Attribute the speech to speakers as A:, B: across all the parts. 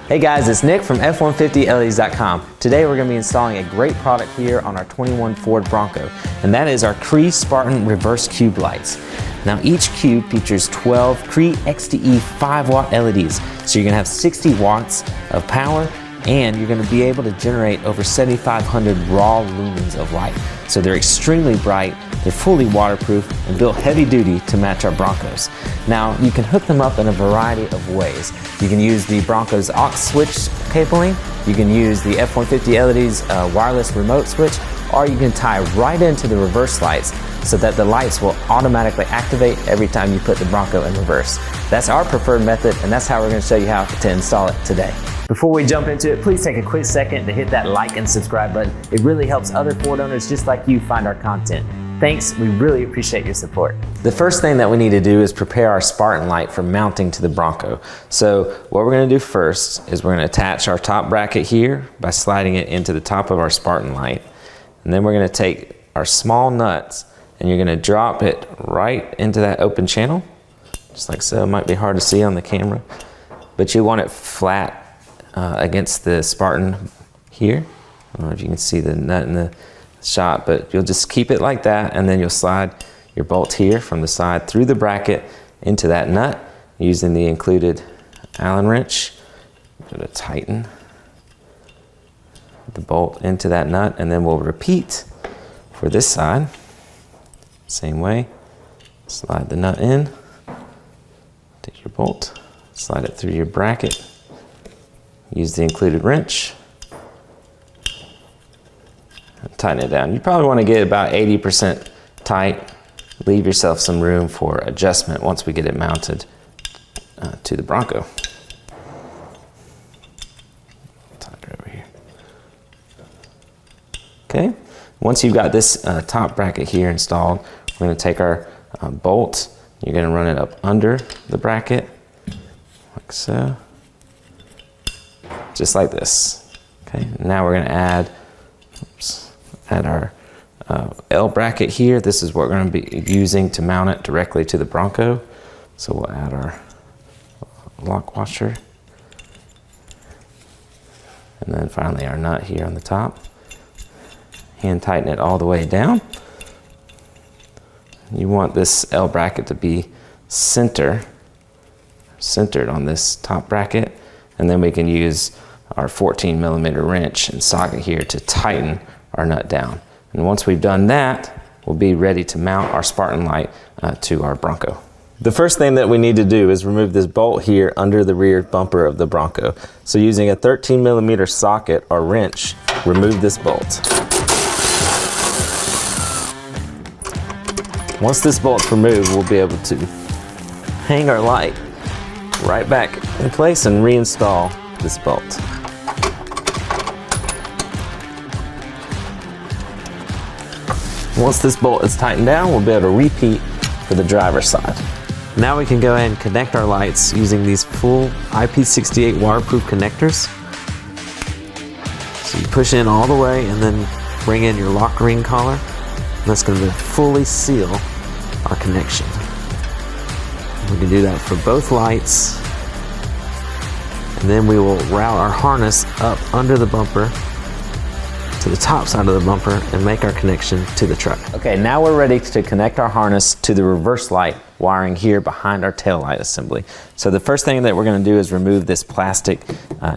A: Hey guys, it's Nick from F150LEDs.com. Today we're going to be installing a great product here on our 21 Ford Bronco, and that is our Cree Spartan reverse cube lights. Now each cube features 12 Cree XTE 5-watt LEDs, so you're going to have 60 watts of power, and you're going to be able to generate over 7,500 raw lumens of light. So they're extremely bright, they're fully waterproof, and built heavy duty to match our Broncos. Now you can hook them up in a variety of ways. You can use the Bronco's aux switch cabling, you can use the F150 LEDs wireless remote switch, or you can tie right into the reverse lights so that the lights will automatically activate every time you put the Bronco in reverse. That's our preferred method, and that's how we're going to show you how to install it today. Before we jump into it, please take a quick second to hit that like and subscribe button. It really helps other Ford owners just like you find our content. Thanks, we really appreciate your support. The first thing that we need to do is prepare our Spartan light for mounting to the Bronco. So what we're going to do first is we're going to attach our top bracket here by sliding it into the top of our Spartan light. And then we're going to take our small nuts and you're going to drop it right into that open channel, just like so. It might be hard to see on the camera, but you want it flat against the Spartan here. I don't know if you can see the nut in the shot, but you'll just keep it like that, and then you'll slide your bolt here from the side through the bracket into that nut using the included Allen wrench. Going to tighten the bolt into that nut, and then we'll repeat for this side. Same way, slide the nut in, take your bolt, slide it through your bracket, use the included wrench, and tighten it down. You probably want to get about 80% tight. Leave yourself some room for adjustment once we get it mounted to the Bronco. Tighter over here. Okay, once you've got this top bracket here installed, we're going to take our bolt. You're going to run it up under the bracket, like so. Just like this. Okay, now we're going to add our L bracket here. This is what we're going to be using to mount it directly to the Bronco. So we'll add our lock washer. And then finally our nut here on the top. Hand tighten it all the way down. You want this L bracket to be centered on this top bracket. And then we can use our 14mm wrench and socket here to tighten our nut down. And once we've done that, we'll be ready to mount our Spartan light to our Bronco. The first thing that we need to do is remove this bolt here under the rear bumper of the Bronco. So using a 13mm socket or wrench, remove this bolt. Once this bolt's removed, we'll be able to hang our light right back in place and reinstall this bolt. Once this bolt is tightened down, we'll be able to repeat for the driver's side. Now we can go ahead and connect our lights using these full IP68 waterproof connectors. So you push in all the way and then bring in your lock ring collar. And that's going to fully seal our connection. We can do that for both lights. And then we will route our harness up under the bumper to the top side of the bumper and make our connection to the truck. Okay, now we're ready to connect our harness to the reverse light wiring here behind our tail light assembly. So the first thing that we're going to do is remove this plastic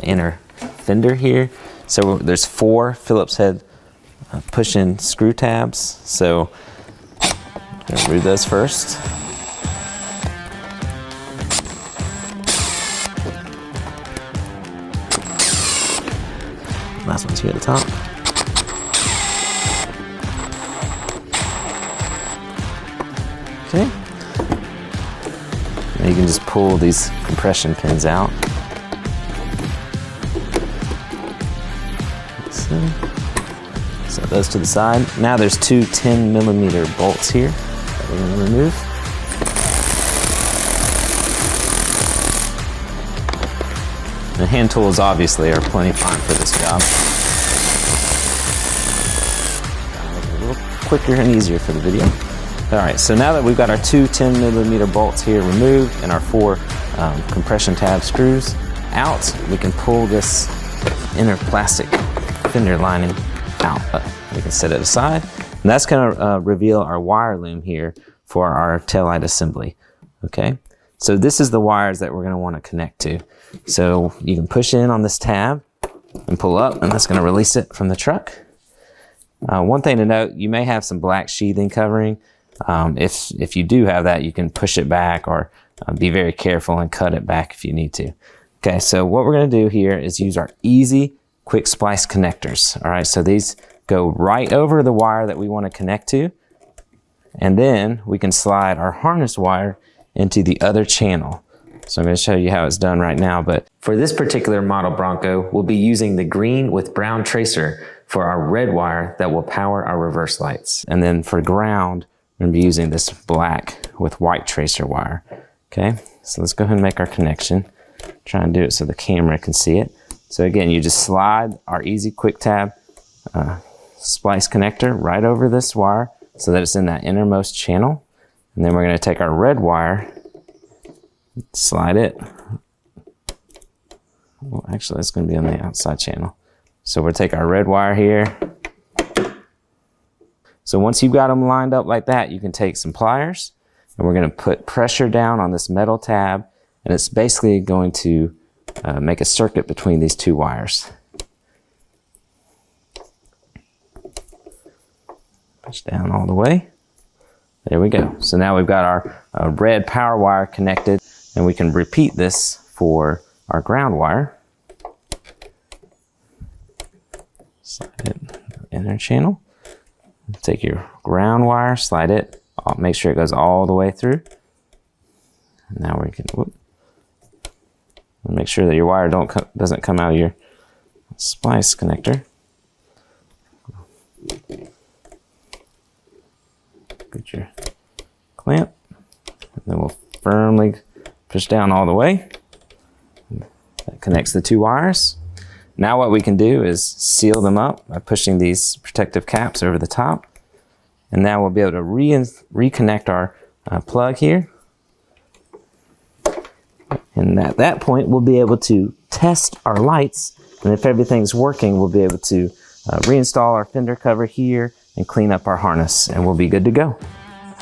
A: inner fender here. So there's 4 Phillips head push-in screw tabs. So I'm going to remove those first. Last one's here at the top. Okay. Now you can just pull these compression pins out. So those to the side. Now there's 2 10mm bolts here that we're going to remove. The hand tools obviously are plenty fine for this job. Gotta make it a little quicker and easier for the video. Alright, so now that we've got our 2 10mm bolts here removed and our 4 compression tab screws, out, we can pull this inner plastic fender lining out. We can set it aside. And that's gonna reveal our wire loom here for our taillight assembly, okay? So this is the wires that we're gonna wanna connect to. So you can push in on this tab and pull up, and that's gonna release it from the truck. One thing to note, you may have some black sheathing covering. If you do have that, you can push it back or be very careful and cut it back if you need to. Okay, so what we're gonna do here is use our easy quick splice connectors. All right, so these go right over the wire that we wanna connect to, and then we can slide our harness wire into the other channel. So I'm going to show you how it's done right now, but for this particular model Bronco, we'll be using the green with brown tracer for our red wire that will power our reverse lights. And then for ground, we're going to be using this black with white tracer wire. Okay, so let's go ahead and make our connection. Try and do it so the camera can see it. So again, you just slide our easy quick tab splice connector right over this wire so that it's in that innermost channel. And then we're going to take our red wire, slide it. Well, actually, it's going to be on the outside channel. So we'll take our red wire here. So once you've got them lined up like that, you can take some pliers and we're going to put pressure down on this metal tab, and it's basically going to make a circuit between these two wires. Push down all the way. There we go. So now we've got our red power wire connected, and we can repeat this for our ground wire. Slide it inner channel. Take your ground wire, slide it, make sure it goes all the way through. And now we can make sure that your wire doesn't come out of your splice connector. Get your clamp, and then we'll firmly push down all the way. That connects the two wires. Now what we can do is seal them up by pushing these protective caps over the top. And now we'll be able to reconnect our plug here. And at that point, we'll be able to test our lights. And if everything's working, we'll be able to reinstall our fender cover here and clean up our harness, and we'll be good to go.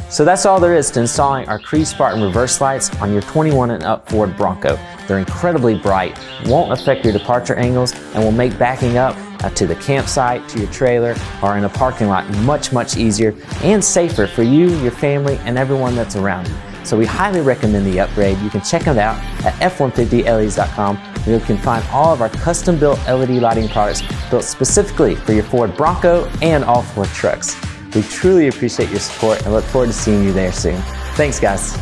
A: So that's all there is to installing our Cree Spartan reverse lights on your 21 and up Ford Bronco. They're incredibly bright, won't affect your departure angles, and will make backing up to the campsite, to your trailer, or in a parking lot much, much easier and safer for you, your family, and everyone that's around you. So we highly recommend the upgrade. You can check them out at f150leds.com, where you can find all of our custom-built LED lighting products built specifically for your Ford Bronco and all Ford trucks. We truly appreciate your support and look forward to seeing you there soon. Thanks, guys.